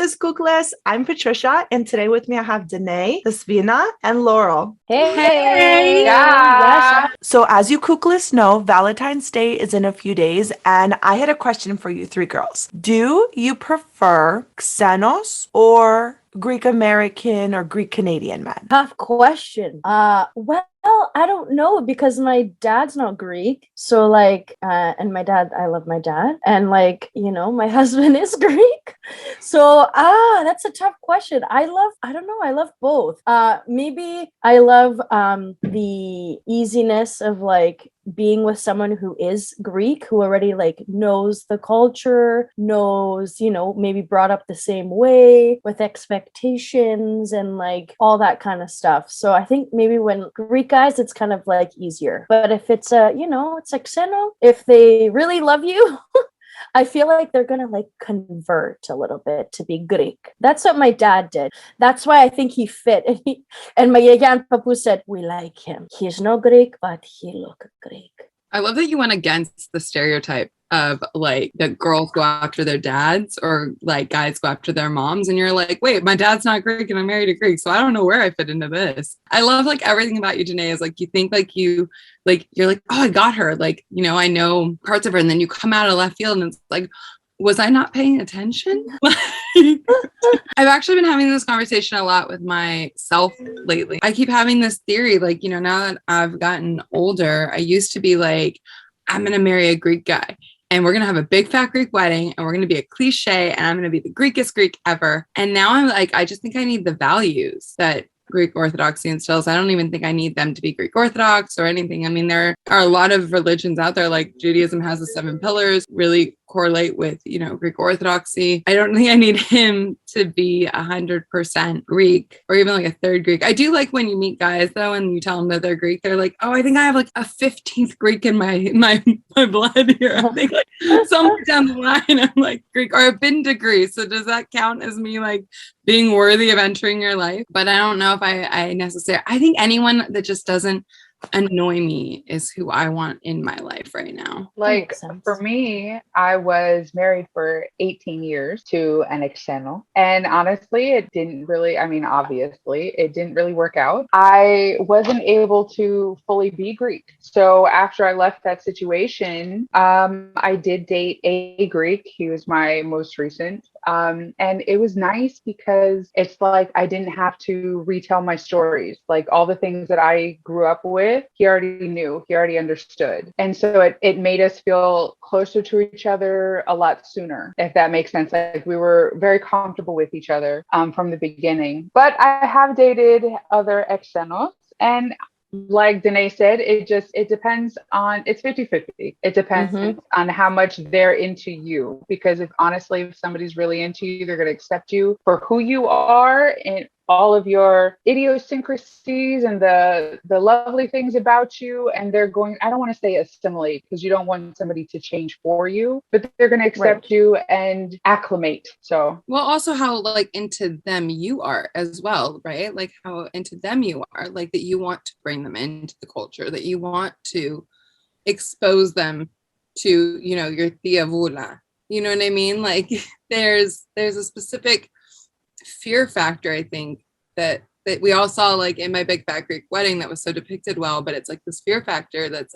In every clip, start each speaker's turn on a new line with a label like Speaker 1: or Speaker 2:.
Speaker 1: is Koukles. I'm Patricia, and today with me I have Danae, Desvina, and Laurel.
Speaker 2: Hey.
Speaker 3: Yeah.
Speaker 1: So as you Koukles know, Valentine's Day is in a few days, and I had a question for you three girls. Do you prefer Xenos or Greek American or Greek Canadian men?
Speaker 2: Tough question. Well, I don't know because my dad's not Greek. So and my dad, I love my dad. And my husband is Greek. So, that's a tough question. I don't know. I love both. Maybe I love the easiness of being with someone who is Greek, who already knows the culture, knows, maybe brought up the same way with expectations and all that kind of stuff. So I think maybe when Greek guys, it's kind of easier. But if it's it's Xeno, if they really love you, I feel like they're gonna convert a little bit to be Greek. That's what my dad did. That's why I think he fit. And my Yaya and Papu said, we like him. He's no Greek, but he look Greek.
Speaker 3: I love that you went against the stereotype of that girls go after their dads or guys go after their moms, and you're like, wait, my dad's not Greek and I'm married a Greek, so I don't know where I fit into this. I love everything about you, Danae, is you think you're oh, I got her, I know parts of her, and then you come out of left field and it's was I not paying attention? I've actually been having this conversation a lot with myself lately. I keep having this theory, now that I've gotten older, I used to be I'm going to marry a Greek guy and we're going to have a big fat Greek wedding and we're going to be a cliche and I'm going to be the Greekest Greek ever. And now I'm I just think I need the values that Greek Orthodoxy instills. I don't even think I need them to be Greek Orthodox or anything. I mean, there are a lot of religions out there, Judaism has the 7 pillars, really correlate with, Greek Orthodoxy. I don't think I need him to be 100% Greek or even a third Greek. I do like when you meet guys though, and you tell them that they're Greek, they're like, oh, I think I have a 15th Greek in my blood here. I think somewhere down the line, I'm Greek, or I've been to Greece. So does that count as me being worthy of entering your life? But I don't know if I necessarily, I think anyone that just doesn't annoy me is who I want in my life right now.
Speaker 4: For me, I was married for 18 years to an external, and honestly, it didn't really, obviously it didn't really work out. I wasn't able to fully be Greek. So after I left that situation, I did date a Greek. He was my most recent. And it was nice because it's I didn't have to retell my stories. All the things that I grew up with, he already knew, he already understood. And so it made us feel closer to each other a lot sooner, if that makes sense. We were very comfortable with each other from the beginning. But I have dated other exenos, and like Danae said, it depends on, it's 50-50. It depends on how much they're into you. Because if somebody's really into you, they're going to accept you for who you are and all of your idiosyncrasies and the lovely things about you. And they're going, I don't want to say assimilate because you don't want somebody to change for you, but they're going to accept you and acclimate. So,
Speaker 3: well, also how into them you are as well, right? How into them you are, that you want to bring them into the culture, that you want to expose them to, your tia Vula. You know what I mean? There's a specific fear factor, I think, that we all saw in my big fat Greek wedding that was so depicted well, but it's this fear factor that's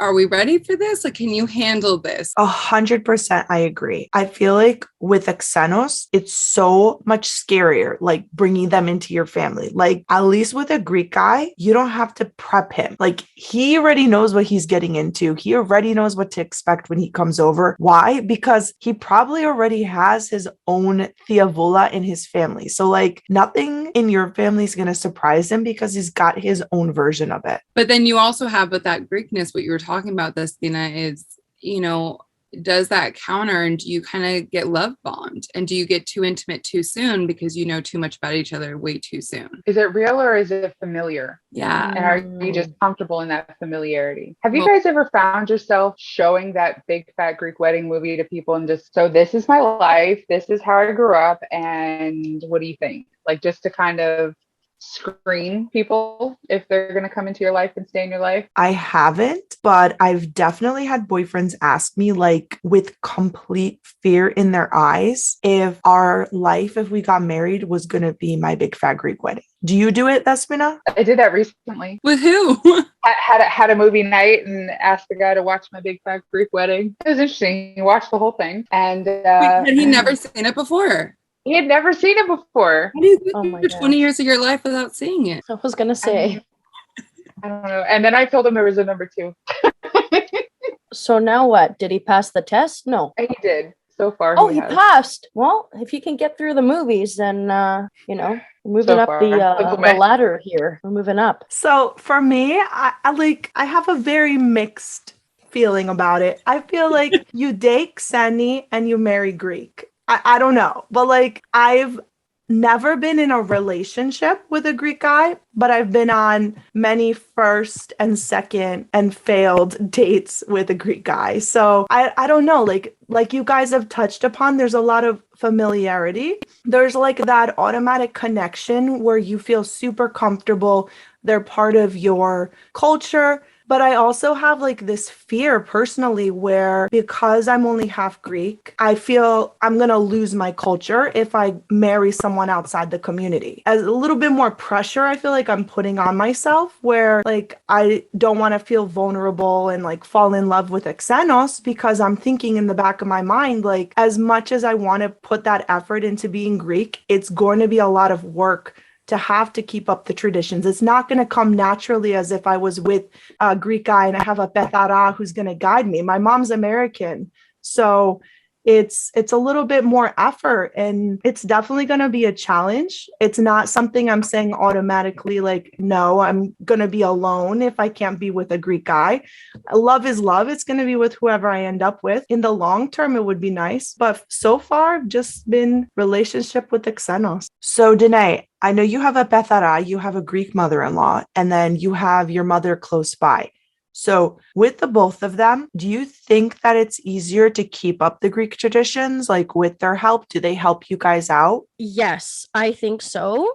Speaker 3: are we ready for this? Can you handle this?
Speaker 1: 100% I agree. I feel with Xenos, it's so much scarier, bringing them into your family. At least with a Greek guy, you don't have to prep him. He already knows what he's getting into. He already knows what to expect when he comes over. Why? Because he probably already has his own tia Vula in his family. So nothing in your family is going to surprise him because he's got his own version of it.
Speaker 3: But then you also have with that Greekness, what you were talking about, this, Dina, is, does that counter, and do you kind of get love bombed, and do you get too intimate too soon because you know too much about each other way too soon?
Speaker 4: Is it real or is it familiar?
Speaker 3: Yeah.
Speaker 4: And are you just comfortable in that familiarity? Have you guys ever found yourself showing that big fat Greek wedding movie to people and just, so this is my life, this is how I grew up, and what do you think? Just to kind of screen people if they're going to come into your life and stay in your life?
Speaker 1: I haven't, but I've definitely had boyfriends ask me, like, with complete fear in their eyes, if our life, if we got married, was going to be my big fat Greek wedding. Do you do it, Despina?
Speaker 4: I did that recently.
Speaker 3: With who?
Speaker 4: I had a movie night and asked the guy to watch my big fat Greek wedding. It was interesting. He watched the whole thing, and
Speaker 3: Had he never seen it before?
Speaker 4: he had never seen it before.
Speaker 3: How do you
Speaker 2: Oh
Speaker 3: go
Speaker 2: my
Speaker 3: through 20
Speaker 2: gosh.
Speaker 3: years of your life without seeing it?
Speaker 2: I was gonna say.
Speaker 4: I don't know. And then I told him there was a number 2.
Speaker 2: So now what? Did he pass the test? No.
Speaker 4: And he did. So far,
Speaker 2: Oh, he
Speaker 4: has.
Speaker 2: passed. Well, if you can get through the movies, then you know, we're moving
Speaker 4: So
Speaker 2: up
Speaker 4: far.
Speaker 2: the ladder here. We're moving up.
Speaker 1: So for me, I have a very mixed feeling about it. I feel like you date Xeni and you marry Greek. I don't know, but like I've never been in a relationship with a Greek guy, but I've been on many first and second and failed dates with a Greek guy. So I don't know, like you guys have touched upon, there's a lot of familiarity. There's like that automatic connection where you feel super comfortable. They're part of your culture. But I also have like this fear personally where because I'm only half Greek, I feel I'm going to lose my culture if I marry someone outside the community. As a little bit more pressure, I feel like I'm putting on myself where like I don't want to feel vulnerable and like fall in love with Xenos because I'm thinking in the back of my mind, like as much as I want to put that effort into being Greek, it's going to be a lot of work to have to keep up the traditions. It's not going to come naturally as if I was with a Greek guy and I have a Bethara who's going to guide me. My mom's American. So it's a little bit more effort and it's definitely going to be a challenge. It's not something I'm saying automatically like, no, I'm going to be alone if I can't be with a Greek guy. Love is love. It's going to be with whoever I end up with. In the long term, it would be nice. But so far, I've just been relationship with the Xenos. So Danae, I know you have a Bethara, you have a Greek mother-in-law, and then you have your mother close by. So with the both of them, do you think that it's easier to keep up the Greek traditions, like with their help? Do they help you guys out?
Speaker 2: Yes, I think so.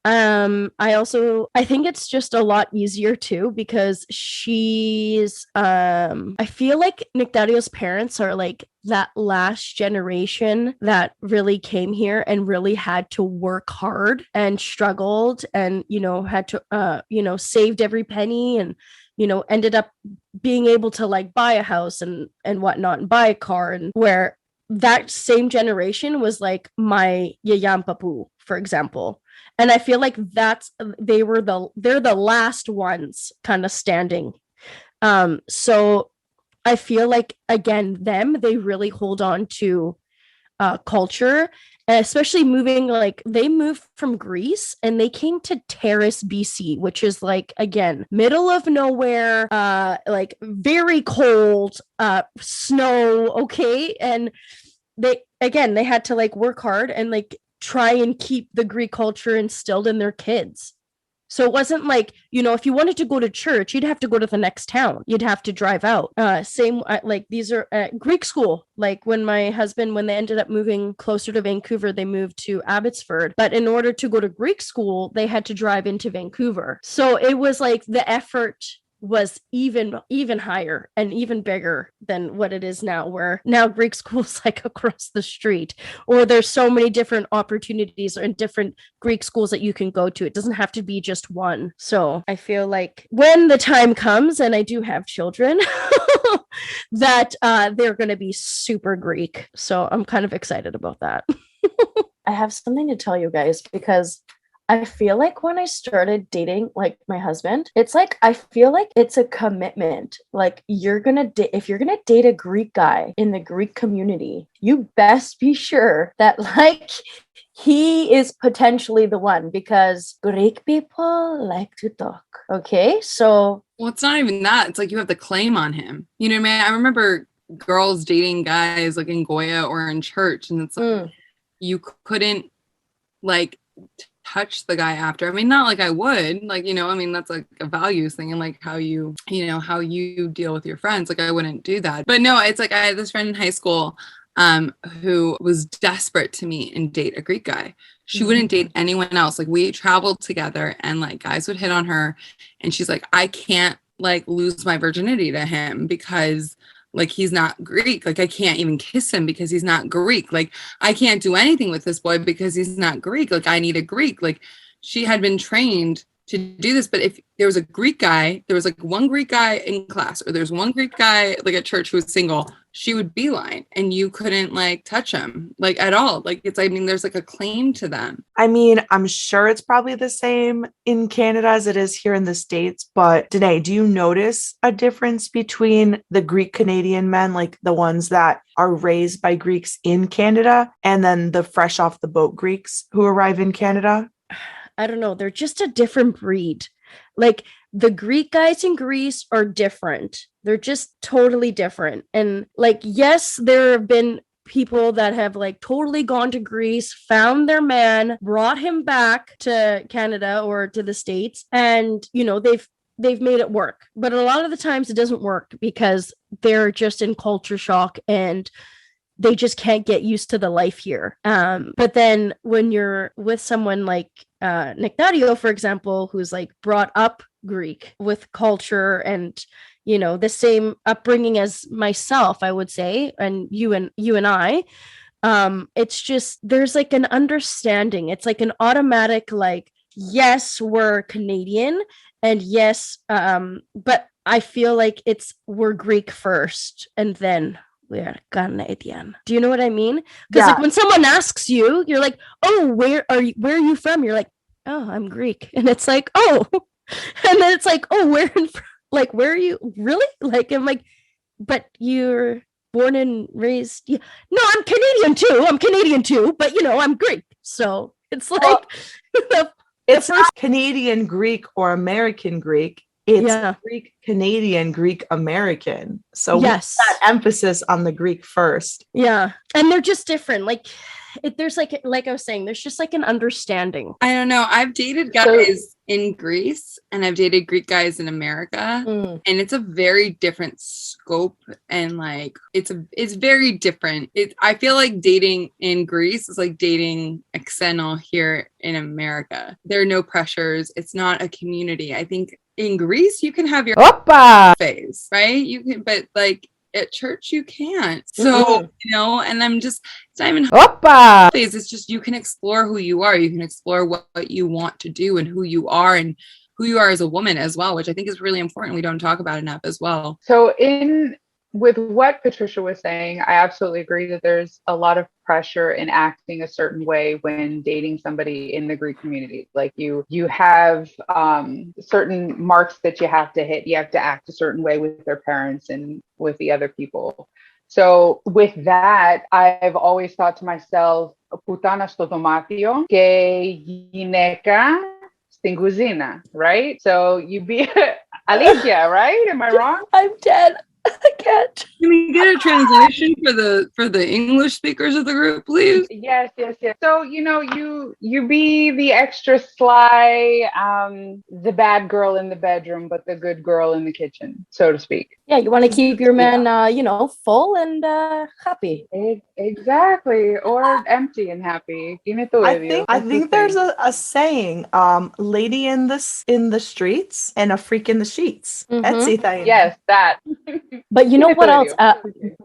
Speaker 2: I think it's just a lot easier too because I feel like Nectario's parents are like that last generation that really came here and really had to work hard and struggled and, you know, had to, saved every penny and, you know, ended up being able to like buy a house and whatnot and buy a car, and where that same generation was like my Yayam Papu, for example. And I feel like they're the last ones kind of standing. So I feel like again, they really hold on to culture, especially they moved from Greece and they came to Terrace, BC, which is like, again, middle of nowhere, like very cold, snow. Okay. And they had to like work hard and like try and keep the Greek culture instilled in their kids. So it wasn't like, you know, if you wanted to go to church, you'd have to go to the next town. You'd have to drive out. Like these are Greek school. Like when they ended up moving closer to Vancouver, they moved to Abbotsford. But in order to go to Greek school, they had to drive into Vancouver. So it was like the effort was even higher and even bigger than what it is now, where now Greek school's like across the street, or there's so many different opportunities and different Greek schools that you can go to. It doesn't have to be just one. So I feel like when the time comes and I do have children that they're going to be super Greek. So I'm kind of excited about that. I have something to tell you guys because I feel like when I started dating like my husband, it's like I feel like it's a commitment. Like if you're gonna date a Greek guy in the Greek community, you best be sure that like he is potentially the one, because Greek people like to talk. Okay, so
Speaker 3: well, it's not even that. It's like you have the claim on him. You know what I mean? I remember girls dating guys like in Goya or in church, and it's like you couldn't like touch the guy after. I mean, not like I would, like, you know, I mean, that's like a values thing and like how you deal with your friends. Like I wouldn't do that. But no, it's like I had this friend in high school who was desperate to meet and date a Greek guy. She wouldn't date anyone else. Like we traveled together and like guys would hit on her and she's like, I can't like lose my virginity to him because like he's not Greek. Like I can't even kiss him because he's not Greek. Like I can't do anything with this boy because he's not Greek. Like I need a Greek. Like she had been trained to do this. But if there was a Greek guy, there was like one Greek guy in class, or there's one Greek guy like at church who was single, she would beeline and you couldn't like touch him like at all. Like it's, I mean, there's like a claim to them.
Speaker 1: I mean, I'm sure it's probably the same in Canada as it is here in the States. But Danae, do you notice a difference between the Greek Canadian men, like the ones that are raised by Greeks in Canada, and then the fresh off the boat Greeks who arrive in Canada?
Speaker 2: I don't know. They're just a different breed. Like the Greek guys in Greece are different. They're just totally different. And like, yes, there have been people that have like totally gone to Greece, found their man, brought him back to Canada or to the States. And, you know, they've made it work. But a lot of the times it doesn't work because they're just in culture shock and they just can't get used to the life here. But then when you're with someone like Nectario, for example, who's like brought up Greek with culture and, you know, the same upbringing as myself, I would say, and you and I, it's just, there's like an understanding. It's like an automatic, like, yes, we're Canadian and yes, but I feel like we're Greek first and then we're Canadian. Do you know what I mean? Because like when someone asks you, you're like, oh, where are you from? You're like, oh, I'm Greek. And it's like, oh, and then it's like, oh, where are you really? Like, I'm like, but you're born and raised. Yeah. No, I'm Canadian too. But you know, I'm Greek. So it's like,
Speaker 1: it's not Canadian Greek or American Greek. It's Greek Canadian, Greek American. So yes, that emphasis on the Greek first.
Speaker 2: Yeah, and they're just different. Like there's like I was saying, there's just like an understanding.
Speaker 3: I don't know. I've dated guys in Greece and I've dated Greek guys in America, and it's a very different scope and like it's very different. I feel like dating in Greece is like dating Xenol here in America. There are no pressures. It's not a community. I think in Greece you can have your phase, right? You can, but like at church you can't. So you know, and it's not even phase. It's just you can explore who you are. You can explore what you want to do and who you are as a woman as well, which I think is really important. We don't talk about enough as well.
Speaker 4: So with what Patricia was saying, I absolutely agree that there's a lot of pressure in acting a certain way when dating somebody in the Greek community. Like you have certain marks that you have to hit. You have to act a certain way with their parents and with the other people. So with that, I've always thought to myself, putana στο δωμάτιο και γυναίκα στην κουζίνα, right? So you be Alicia, right? Am I wrong?
Speaker 2: I'm dead. I can't.
Speaker 3: Can we get a translation for the English speakers of the group, please?
Speaker 4: Yes. So, you know, you be the extra sly, the bad girl in the bedroom, but the good girl in the kitchen, so to speak.
Speaker 2: Yeah, you want to keep your man, full and happy.
Speaker 4: Exactly, or empty and happy.
Speaker 1: I think there's a saying, lady in the streets and a freak in the sheets.
Speaker 4: Yes, that.
Speaker 2: But you know what else,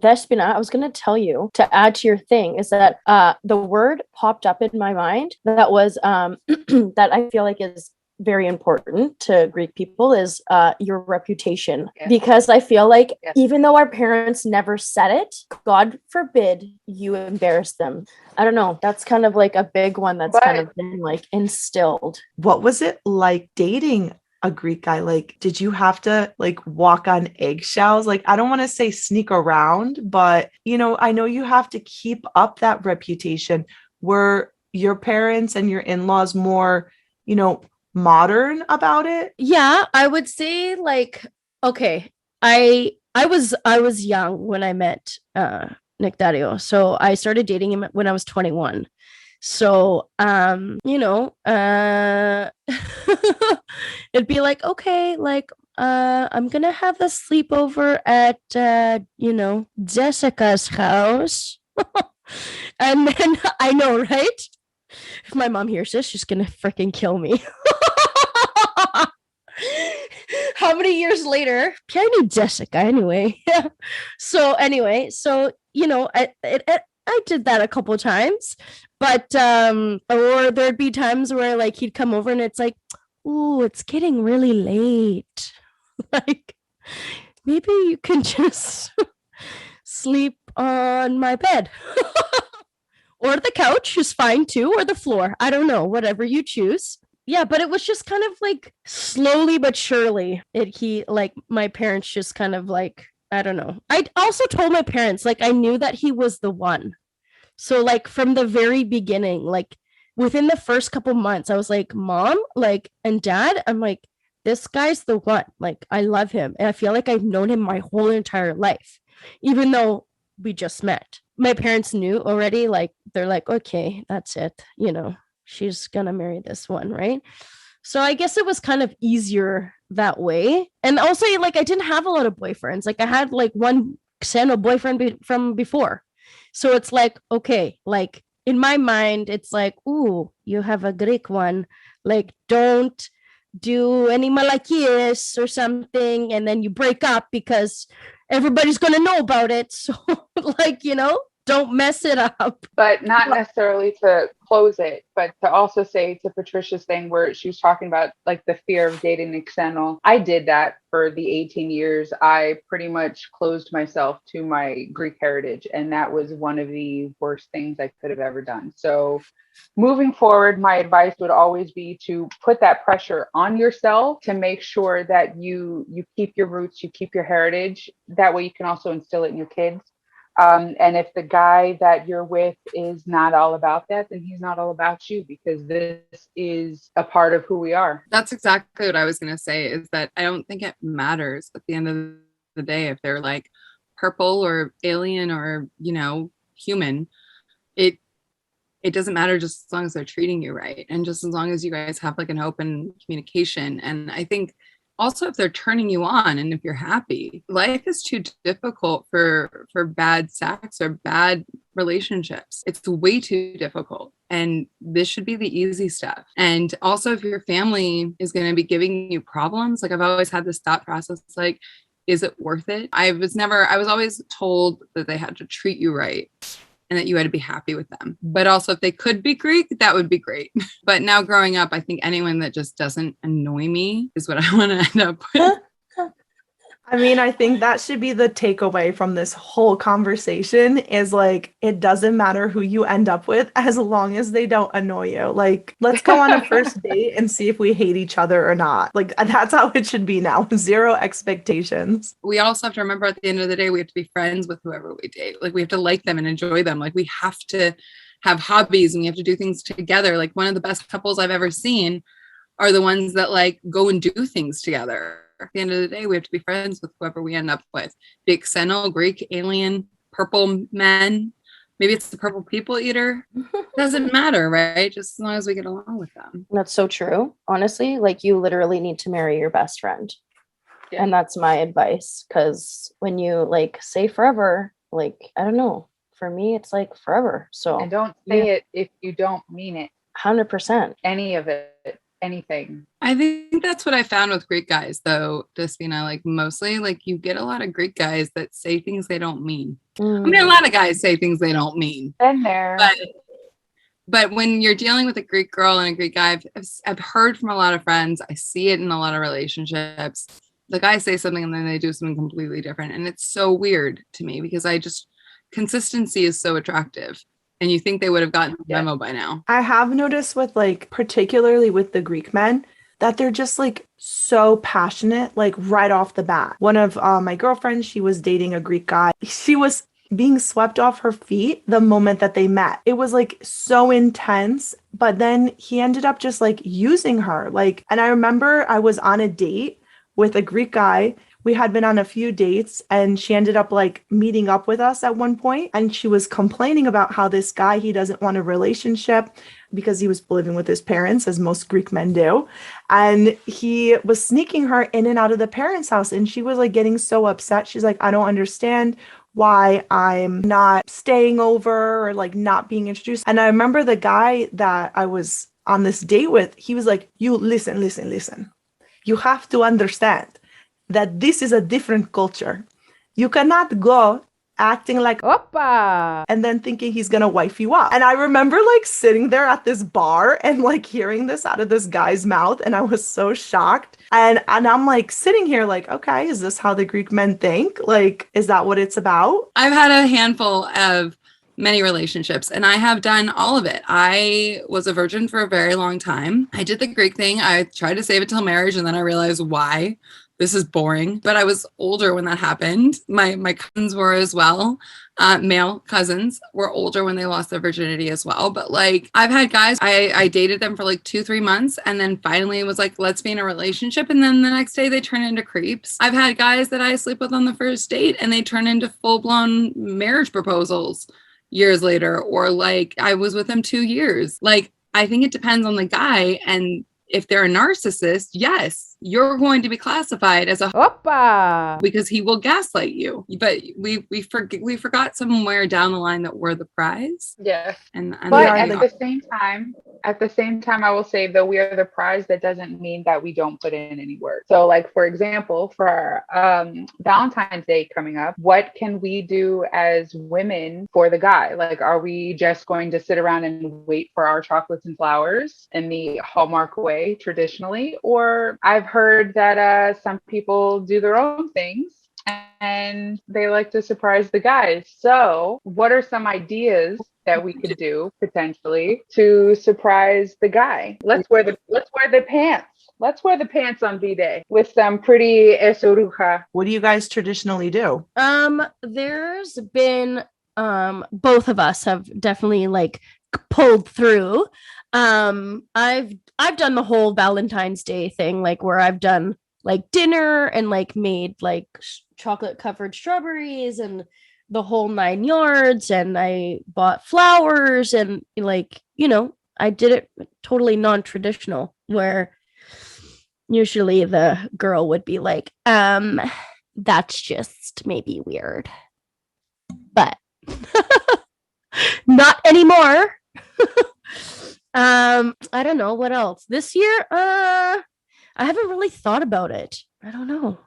Speaker 2: Despina, I was going to tell you to add to your thing is that the word popped up in my mind that was that I feel like is very important to Greek people is your reputation. Yes. Because I feel like even though our parents never said it, God forbid you embarrass them. I don't know. That's kind of like a big one that's kind of been like instilled.
Speaker 1: What was it like dating a Greek guy? Like, did you have to like walk on eggshells? Like, I don't want to say sneak around, but you know, I know you have to keep up that reputation. Were your parents and your in-laws more, you know, modern about it?
Speaker 2: Yeah, I would say like, okay, I was young when I met Nectario. So I started dating him when I was 21. So, it'd be like, okay, like, I'm going to have a sleepover at, Jessica's house. And then I know, right? If my mom hears this, she's gonna freaking kill me. How many years later? I knew Jessica anyway. So anyway, I did that a couple times, but or there'd be times where like he'd come over and it's like, ooh, it's getting really late. Like maybe you can just sleep on my bed. Or the couch is fine too, or the floor. I don't know, whatever you choose. Yeah, but it was just kind of like slowly but surely. My parents just kind of like, I don't know. I also told my parents, like, I knew that he was the one. So like from the very beginning, like within the first couple months, I was like, Mom, like, and Dad, I'm like, this guy's the one. Like, I love him. And I feel like I've known him my whole entire life, even though we just met. My parents knew already, like, they're like, okay, that's it. She's gonna marry this one, right? So I guess it was kind of easier that way. And also, like, I didn't have a lot of boyfriends. Like, I had like one Xeno boyfriend from before. So it's like, okay, like in my mind, it's like, ooh, you have a Greek one. Like, don't do any malakias or something, and then you break up because everybody's gonna know about it. So like, don't mess it up.
Speaker 4: But not necessarily to close it, but to also say to Patricia's thing where she was talking about like the fear of dating external. I did that for the 18 years. I pretty much closed myself to my Greek heritage. And that was one of the worst things I could have ever done. So moving forward, my advice would always be to put that pressure on yourself to make sure that you keep your roots, you keep your heritage. That way you can also instill it in your kids. And if the guy that you're with is not all about that, then he's not all about you, because this is a part of who we are.
Speaker 3: That's exactly what I was going to say, is that I don't think it matters at the end of the day if they're like purple or alien or, human. It doesn't matter, just as long as they're treating you right. And just as long as you guys have like an open communication. And I think also if they're turning you on and if you're happy. Life is too difficult for bad sex or bad relationships. It's way too difficult. And this should be the easy stuff. And also if your family is going to be giving you problems, like I've always had this thought process, like, is it worth it? I was always told that they had to treat you right and that you had to be happy with them. But also if they could be Greek, that would be great. But now growing up, I think anyone that just doesn't annoy me is what I want to end up with.
Speaker 1: I mean, I think that should be the takeaway from this whole conversation is like, it doesn't matter who you end up with as long as they don't annoy you. Like, let's go on a first date and see if we hate each other or not. Like, that's how it should be now. Zero expectations.
Speaker 3: We also have to remember at the end of the day, we have to be friends with whoever we date. Like, we have to like them and enjoy them. Like, we have to have hobbies and we have to do things together. Like, one of the best couples I've ever seen are the ones that like go and do things together. At the end of the day, we have to be friends with whoever we end up with. Be it Xeno, Greek, alien, purple men. Maybe it's the purple people eater. Doesn't matter, right? Just as long as we get along with them.
Speaker 2: That's so true. Honestly, like you literally need to marry your best friend. Yeah. And that's my advice. Because when you like say forever, like, I don't know, for me, it's like forever. So
Speaker 4: and don't say it if you don't mean it.
Speaker 2: 100%.
Speaker 4: Any of it. Anything.
Speaker 3: I think that's what I found with Greek guys, though, Despina. Like, mostly, like, you get a lot of Greek guys that say things they don't mean. I mean, a lot of guys say things they don't mean.
Speaker 4: Been there.
Speaker 3: But when you're dealing with a Greek girl and a Greek guy, I've heard from a lot of friends. I see it in a lot of relationships. The guys say something and then they do something completely different. And it's so weird to me because consistency is so attractive. And you think they would have gotten the memo by now.
Speaker 1: I have noticed with like, particularly with the Greek men, that they're just like so passionate, like right off the bat. One of my girlfriends, she was dating a Greek guy. She was being swept off her feet the moment that they met. It was like so intense, but then he ended up just like using her. Like, and I remember I was on a date with a Greek guy. We had been on a few dates and she ended up like meeting up with us at one point. And she was complaining about how this guy, he doesn't want a relationship because he was living with his parents, as most Greek men do. And he was sneaking her in and out of the parents' house. And she was like getting so upset. She's like, I don't understand. why I'm not staying over or like not being introduced. And I remember the guy that I was on this date with, he was like, you listen. You have to understand that this is a different culture. You cannot go acting like Oppa and then thinking he's gonna wife you up. And I remember like sitting there at this bar and like hearing this out of this guy's mouth, and I was so shocked. And I'm like sitting here like, okay, is this how the Greek men think? Like, is that what it's about?
Speaker 3: I've had a handful of many relationships, and I have done all of it. I was a virgin for a very long time. I did the Greek thing. I tried to save it till marriage, and then I realized why. This is boring. But I was older when that happened. My cousins were as well. Male cousins were older when they lost their virginity as well. But like, I've had guys, I dated them for like 2-3 months, and then finally was like, let's be in a relationship. And then the next day they turn into creeps. I've had guys that I sleep with on the first date and they turn into full-blown marriage proposals years later. Or like, I was with them 2 years. Like, I think it depends on the guy. And if they're a narcissist, yes, you're going to be classified as a Oppa because he will gaslight you. But we forgot somewhere down the line that we're the prize.
Speaker 4: Yeah.
Speaker 3: And
Speaker 4: but at the same time, I will say, though we are the prize, that doesn't mean that we don't put in any work. So like, for example, for our Valentine's Day coming up, what can we do as women for the guy? Like, are we just going to sit around and wait for our chocolates and flowers in the Hallmark way traditionally? Or I've heard that some people do their own things and they like to surprise the guys. So what are some ideas that we could do potentially to surprise the guy? Let's wear the pants. Let's wear the pants on V-Day with some pretty esoruja.
Speaker 1: What do you guys traditionally do?
Speaker 2: There's been both of us have definitely like pulled through. I've done the whole Valentine's Day thing, like where I've done like dinner and like made like chocolate covered strawberries and the whole 9 yards, and I bought flowers and like, you know, I did it totally non-traditional, where usually the girl would be like, that's just maybe weird, but not anymore. I don't know what else this year. I haven't really thought about it. I don't know.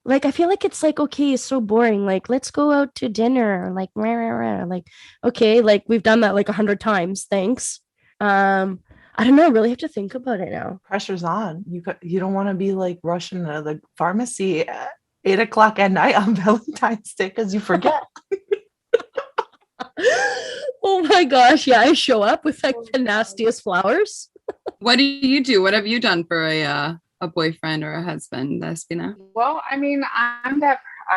Speaker 2: Like, I feel like it's like, okay, it's so boring. Like, let's go out to dinner. Like, rah, rah, rah. Like, okay, like we've done that like 100 times. Thanks. I don't know. I really have to think about it now.
Speaker 1: Pressure's on. You don't want to be like rushing to the pharmacy at 8:00 at night on Valentine's Day because you forget.
Speaker 2: Oh my gosh. Yeah, I show up with like the nastiest flowers.
Speaker 3: What do you do? What have you done for a boyfriend or a husband, Despina?
Speaker 4: Well, I mean, I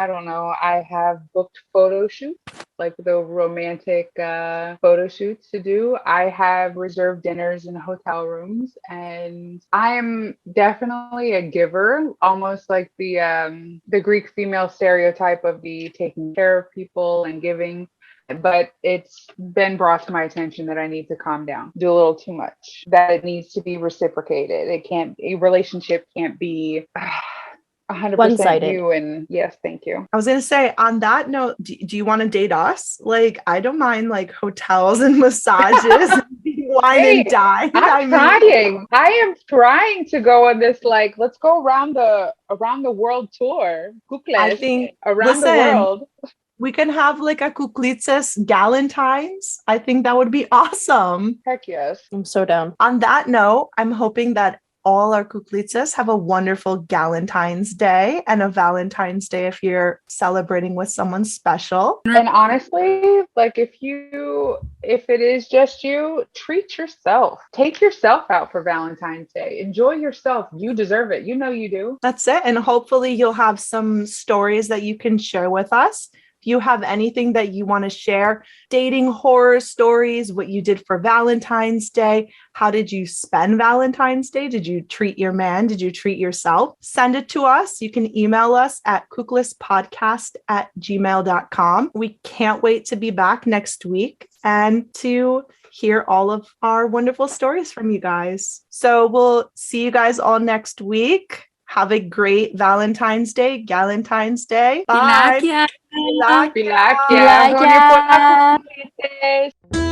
Speaker 4: don't know. I have booked photo shoots, like the romantic photo shoots to do. I have reserved dinners in hotel rooms, and I am definitely a giver, almost like the Greek female stereotype of the taking care of people and giving. But it's been brought to my attention that I need to calm down, do a little too much, that it needs to be reciprocated. A relationship can't be 100%
Speaker 2: one-sided.
Speaker 4: you. And yes, thank you.
Speaker 1: I was going to say, on that note, do you want to date us? Like, I don't mind like hotels and massages and wine and dine.
Speaker 4: I am trying to go on this, like, let's go around the world tour. Koukles,
Speaker 1: I think
Speaker 4: around the world.
Speaker 1: We can have like a Koukles Galentine's. I think that would be awesome.
Speaker 4: Heck yes.
Speaker 2: I'm so down.
Speaker 1: On that note, I'm hoping that all our Koukles have a wonderful Galentine's Day and a Valentine's Day if you're celebrating with someone special.
Speaker 4: And honestly, like if it is just you, treat yourself. Take yourself out for Valentine's Day. Enjoy yourself. You deserve it. You know you do.
Speaker 1: That's it. And hopefully you'll have some stories that you can share with us. If you have anything that you want to share, dating horror stories, what you did for Valentine's Day, how did you spend Valentine's Day? Did you treat your man? Did you treat yourself? Send it to us. You can email us at KouklesPodcast@gmail.com. We can't wait to be back next week and to hear all of our wonderful stories from you guys. So we'll see you guys all next week. Have a great Valentine's Day, Galentine's Day. Bye.
Speaker 3: FILAKIA.
Speaker 1: FILAKIA.
Speaker 4: FILAKIA. Ang
Speaker 2: FILAKIA.
Speaker 4: wonderful.